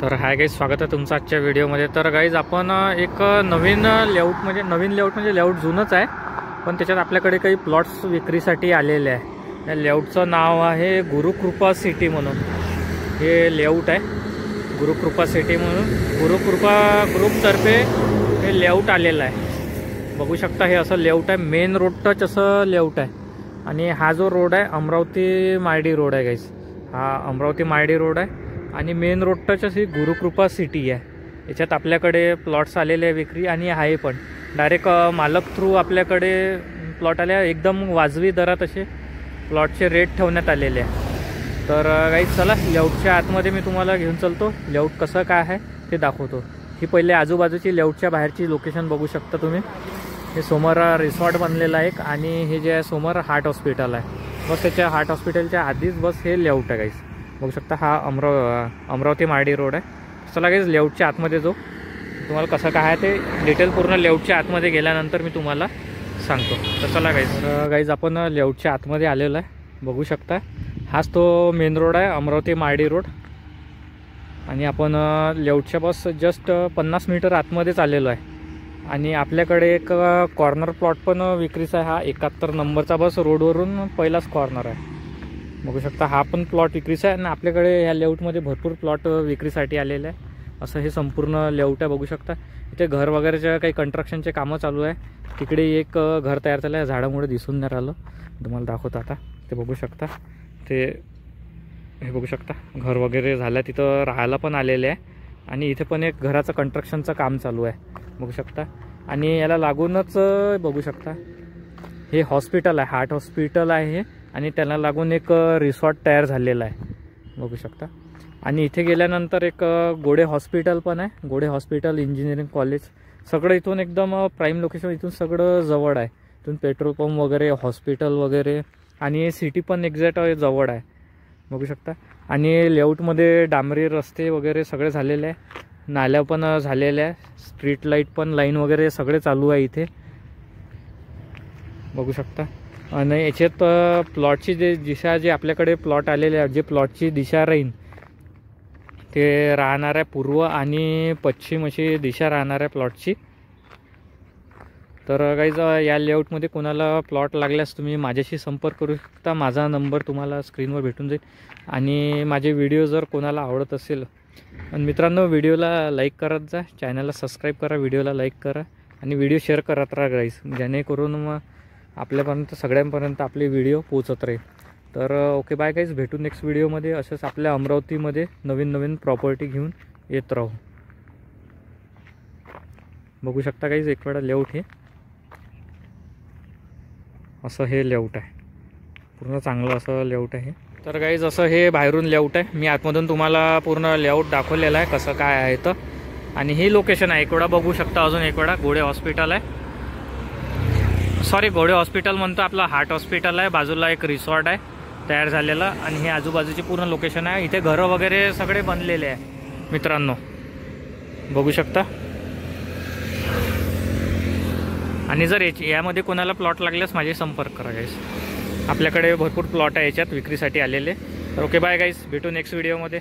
तर hi guys, स्वागत आहे तुमचं आजच्या व्हिडिओमध्ये। तर गाईज आपण एक नवीन लेआउट म्हणजे लेआउट जुनंच आहे, पण त्याच्यात आपल्याकडे काही प्लॉट्स विक्रीसाठी आलेले आहे। या लेआउटचं नाव आहे गुरुकृपा सिटी म्हणून हे लेआउट आहे। गुरुकृपा सिटी म्हणून गुरुकृपा ग्रुपतर्फे हे लेआउट आलेलं आहे। बघू शकता, हे असं लेआउट आहे, मेन रोड टच असं लेआउट आहे। आणि हा जो रोड आहे अमरावती मार्डी रोड आहे गाईज, हा अमरावती मार्डी रोड आहे आणि मेन रोड टच अशी गुरुकृपा सिटी आहे। याच्यात आपल्याकडे प्लॉट्स आलेले आहे विक्री, आणि आहे पण डायरेक्ट मालक थ्रू आपल्याकडे प्लॉट आले, एकदम वाजवी दरात असे प्लॉटचे रेट ठेवण्यात आलेले आहे। तर गाईज चला लेआउटच्या आतमध्ये मी तुम्हाला घेऊन चलतो, लेआउट कसं काय आहे ते दाखवतो। ही पहिले आजूबाजूची लेआउटच्या बाहेरची लोकेशन बघू शकता तुम्ही। हे समोर रिसॉर्ट बनलेलं आहे एक, आणि हे जे आहे समोर हार्ट हॉस्पिटल आहे। बस त्याच्या हार्ट हॉस्पिटलच्या आधीच बस हे लेआउट आहे गाईज, बघू शकता। हा अमरावती मार्डी रोड आहे। चला गाईज लेआउटच्या आतमध्ये जो तुम्हाला कसं काय आहे ते डिटेल पूर्ण लेआउटच्या आतमध्ये गेल्यानंतर मी तुम्हाला सांगतो। तर चला गाईज आपण लेआउटच्या आतमध्ये आलेलो आहे, बघू शकता। हाच तो मेन रोड आहे अमरावती मार्डी रोड, आणि आपण लेआउटच्या बस जस्ट 50 मीटर आतमध्येच आलेलो आहे। आणि आपल्याकडे एक कॉर्नर प्लॉट पण विक्रीचा आहे, हा 71 नंबरचा बस रोडवरून पहिलाच कॉर्नर आहे, बघू शकता। हा पण प्लॉट विक्रीचा आहे, आणि आपल्याकडे ह्या लेआउटमध्ये भरपूर प्लॉट विक्रीसाठी आलेले आहे। असं हे संपूर्ण लेआउट आहे, बघू शकता। इथे घर वगैरेच्या काही कंस्ट्रक्शनचे कामं चालू आहे। तिकडे एक घर तयार झालं आहे, झाडामुळे दिसून नाही राहिलं, तुम्हाला दाखवतो आता। ते बघू शकता, ते हे बघू शकता घर वगैरे झालं, तिथं राहायला पण आलेले आहे। आणि इथे पण एक घराचं कंस्ट्रक्शनचं काम चालू आहे, बघू शकता। आणि याला लागूनच बघू शकता हे हॉस्पिटल आहे, हार्ट हॉस्पिटल आहे हे, आणि त्याला लागून एक रिसॉर्ट तयार झालेला आहे, बघू शकता। आणि इथे गेल्यानंतर एक गोडे हॉस्पिटल पण आहे, गोडे हॉस्पिटल, इंजिनिअरिंग कॉलेज, सगळं इथून एकदम प्राईम लोकेशन, इथून सगळं जवळ आहे। इथून पेट्रोल पंप वगैरे, हॉस्पिटल वगैरे, आणि सिटी पण एक्झॅक्ट जवळ आहे, बघू शकता। आणि लेआउटमध्ये डांबरी रस्ते वगैरे सगळे झालेले आहे, नाल्या पण झालेल्या आहे, स्ट्रीट लाईट पण लाईन वगैरे सगळे चालू आहे इथे, बघू शकता। आणि याच्यात प्लॉटची दिशा, जे आपल्याकडे प्लॉट आलेले आहे, जे प्लॉटची दिशा राहील ते राहणार आहे पूर्व आणि पश्चिम अशी दिशा राहणार आहे प्लॉटची। तर गाईज या लेआउटमध्ये कोणाला प्लॉट लागल्यास तुम्ही माझ्याशी संपर्क करू शकता, माझा नंबर तुम्हाला स्क्रीनवर भेटून जाईल। आणि माझे व्हिडिओ जर कोणाला आवडत असेल, आणि मित्रांनो व्हिडिओला लाईक करत जा, चॅनलला सबस्क्राईब करा, व्हिडिओला लाईक करा, आणि व्हिडिओ शेअर करत राहा गाईज, जेणेकरून मग आपल्यापर्यंत सगळ्यांपर्यंत आपले व्हिडिओ पोहोचत राहील। तर ओके बाय गाईज, भेटू नेक्स्ट व्हिडिओमध्ये असंच आपल्या अमरावतीमध्ये नवीन प्रॉपर्टी घेऊन येत राहू। बघू शकता गाईज एक वेळा लेआउट, हे असं हे लेआउट आहे, पूर्ण चांगलं असं लेआउट आहे। तर गाईज असं हे बाहेरून लेआउट आहे, मी आतमधून तुम्हाला पूर्ण लेआउट दाखवलेला आहे कसं काय आहे तर। आणि ही लोकेशन आहे, एक वेळा बघू शकता, अजून एक वेळा गोडे हॉस्पिटल आहे, सॉरी गोडे हॉस्पिटल म्हणतो, आपलं हार्ट हॉस्पिटल आहे, बाजूला एक रिसॉर्ट आहे तयार झालेला, आणि हे आजूबाजूची पूर्ण लोकेशन आहे। इथे घरं वगैरे सगळे बनलेले आहे मित्रांनो, बघू शकता। आणि जर यामध्ये कोणाला प्लॉट लागल्यास माझे संपर्क करा गाईस, आपल्याकडे भरपूर प्लॉट आहे याच्यात विक्रीसाठी आलेले। तर ओके बाय गाईस, भेटू नेक्स्ट व्हिडिओमध्ये।